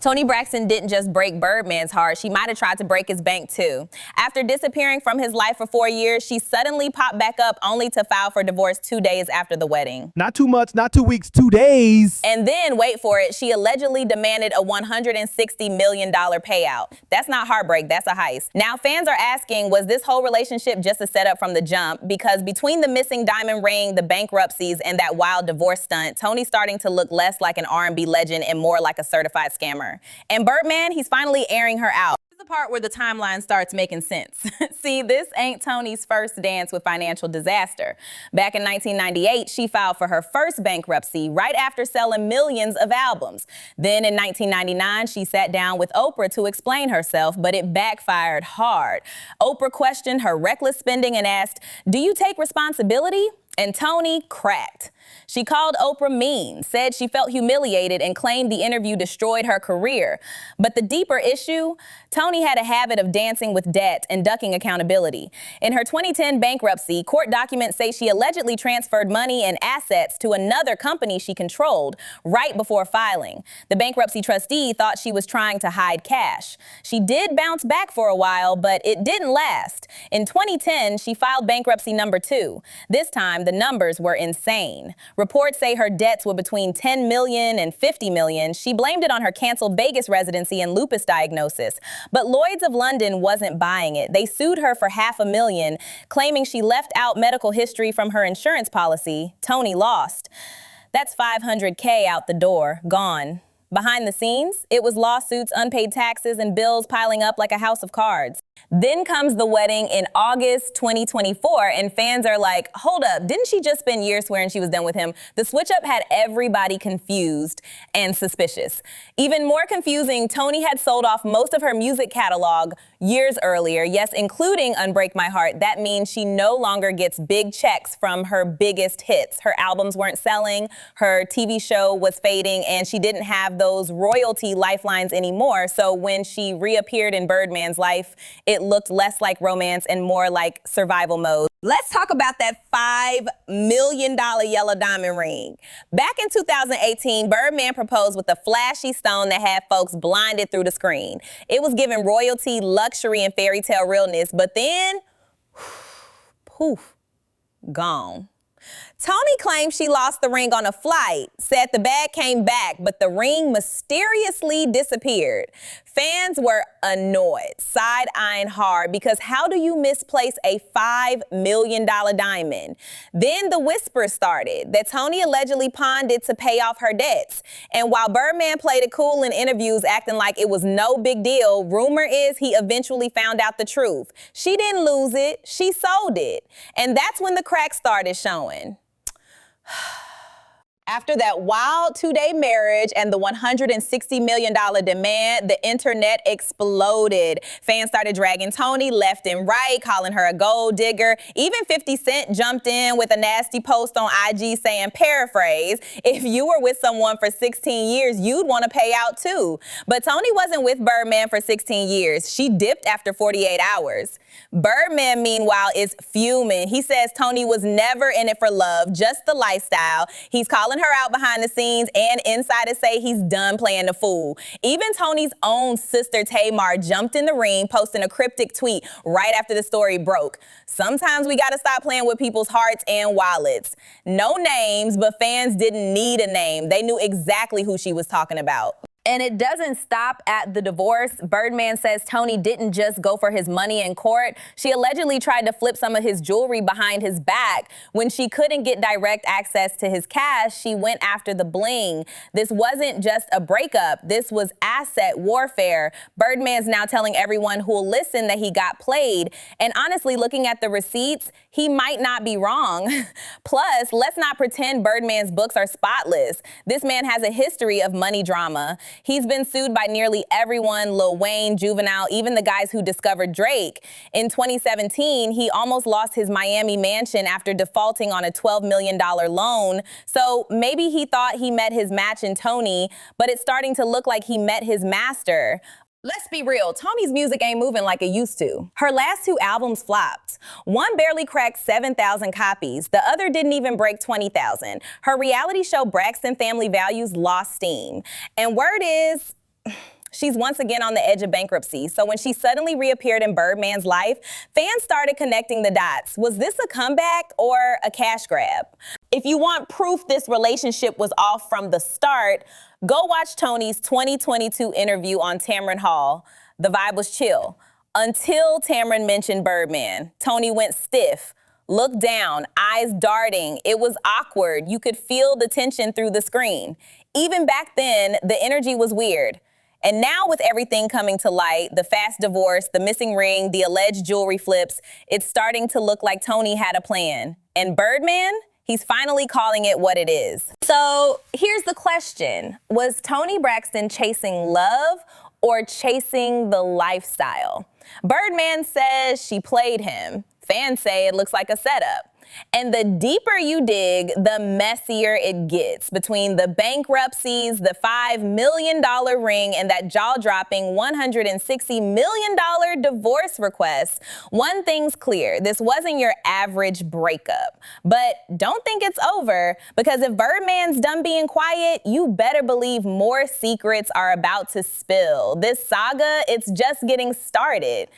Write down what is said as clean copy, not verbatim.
Toni Braxton didn't just break Birdman's heart, she might have tried to break his bank too. After disappearing from his life for 4 years, she suddenly popped back up only to file for divorce 2 days after the wedding. Not 2 months, not 2 weeks, 2 days. And then, wait for it, she allegedly demanded a $160 million payout. That's not heartbreak, that's a heist. Now fans are asking, was this whole relationship just a setup from the jump? Because between the missing diamond ring, the bankruptcies, and that wild divorce stunt, Toni's starting to look less like an R&B legend and more like a certified scammer. And Birdman, he's finally airing her out. This is the part where the timeline starts making sense. See, this ain't Toni's first dance with financial disaster. Back in 1998, she filed for her first bankruptcy right after selling millions of albums. Then in 1999, she sat down with Oprah to explain herself, but it backfired hard. Oprah questioned her reckless spending and asked, "Do you take responsibility?" And Toni cracked. She called Oprah mean, said she felt humiliated, and claimed the interview destroyed her career. But the deeper issue, Toni had a habit of dancing with debt and ducking accountability. In her 2010 bankruptcy, court documents say she allegedly transferred money and assets to another company she controlled right before filing. The bankruptcy trustee thought she was trying to hide cash. She did bounce back for a while, but it didn't last. In 2010, she filed bankruptcy number 2. This time, the numbers were insane. Reports say her debts were between $10 million and $50 million. She blamed it on her canceled Vegas residency and lupus diagnosis. But Lloyd's of London wasn't buying it. They sued her for $500,000, claiming she left out medical history from her insurance policy. Toni lost. That's $500K out the door, gone. Behind the scenes, it was lawsuits, unpaid taxes, and bills piling up like a house of cards. Then comes the wedding in August 2024, and fans are like, hold up, didn't she just spend years swearing she was done with him? The switch-up had everybody confused and suspicious. Even more confusing, Toni had sold off most of her music catalog years earlier, yes, including Unbreak My Heart. That means she no longer gets big checks from her biggest hits. Her albums weren't selling, her TV show was fading, and she didn't have those royalty lifelines anymore. So when she reappeared in Birdman's life, it looked less like romance and more like survival mode. Let's talk about that $5 million yellow diamond ring. Back in 2018, Birdman proposed with a flashy stone that had folks blinded through the screen. It was giving royalty, luxury, and fairy tale realness, but then, poof, gone. Toni claimed she lost the ring on a flight, said the bag came back, but the ring mysteriously disappeared. Fans were annoyed, side-eyeing hard, because how do you misplace a $5 million diamond? Then the whispers started that Toni allegedly pawned it to pay off her debts. And while Birdman played it cool in interviews, acting like it was no big deal, rumor is he eventually found out the truth. She didn't lose it, she sold it. And that's when the cracks started showing. After that wild 2-day marriage and the $160 million demand, the internet exploded. Fans started dragging Toni left and right, calling her a gold digger. Even 50 Cent jumped in with a nasty post on IG saying, paraphrase, if you were with someone for 16 years, you'd want to pay out too. But Toni wasn't with Birdman for 16 years. She dipped after 48 hours. Birdman, meanwhile, is fuming. He says Toni was never in it for love, just the lifestyle. He's calling her out behind the scenes, and insiders say he's done playing the fool. Even Toni's own sister Tamar jumped in the ring, posting a cryptic tweet right after the story broke. Sometimes we gotta stop playing with people's hearts and wallets. No names, but fans didn't need a name. They knew exactly who she was talking about. And it doesn't stop at the divorce. Birdman says Toni didn't just go for his money in court. She allegedly tried to flip some of his jewelry behind his back. When she couldn't get direct access to his cash, she went after the bling. This wasn't just a breakup. This was asset warfare. Birdman's now telling everyone who'll listen that he got played. And honestly, looking at the receipts, he might not be wrong. Plus, let's not pretend Birdman's books are spotless. This man has a history of money drama. He's been sued by nearly everyone, Lil Wayne, Juvenile, even the guys who discovered Drake. In 2017, he almost lost his Miami mansion after defaulting on a $12 million loan. So maybe he thought he met his match in Toni, but it's starting to look like he met his master. Let's be real, Toni's music ain't moving like it used to. Her last 2 albums flopped. One barely cracked 7,000 copies. The other didn't even break 20,000. Her reality show Braxton Family Values lost steam. And word is, she's once again on the edge of bankruptcy. So when she suddenly reappeared in Birdman's life, fans started connecting the dots. Was this a comeback or a cash grab? If you want proof this relationship was off from the start, go watch Toni's 2022 interview on Tamron Hall. The vibe was chill. Until Tamron mentioned Birdman. Toni went stiff, looked down, eyes darting. It was awkward. You could feel the tension through the screen. Even back then, the energy was weird. And now with everything coming to light, the fast divorce, the missing ring, the alleged jewelry flips, it's starting to look like Toni had a plan. And Birdman, he's finally calling it what it is. So here's the question. Was Toni Braxton chasing love or chasing the lifestyle? Birdman says she played him. Fans say it looks like a setup. And the deeper you dig, the messier it gets between the bankruptcies, the $5 million ring, and that jaw-dropping $160 million divorce request. One thing's clear, this wasn't your average breakup. But don't think it's over, because if Birdman's done being quiet, you better believe more secrets are about to spill. This saga, it's just getting started.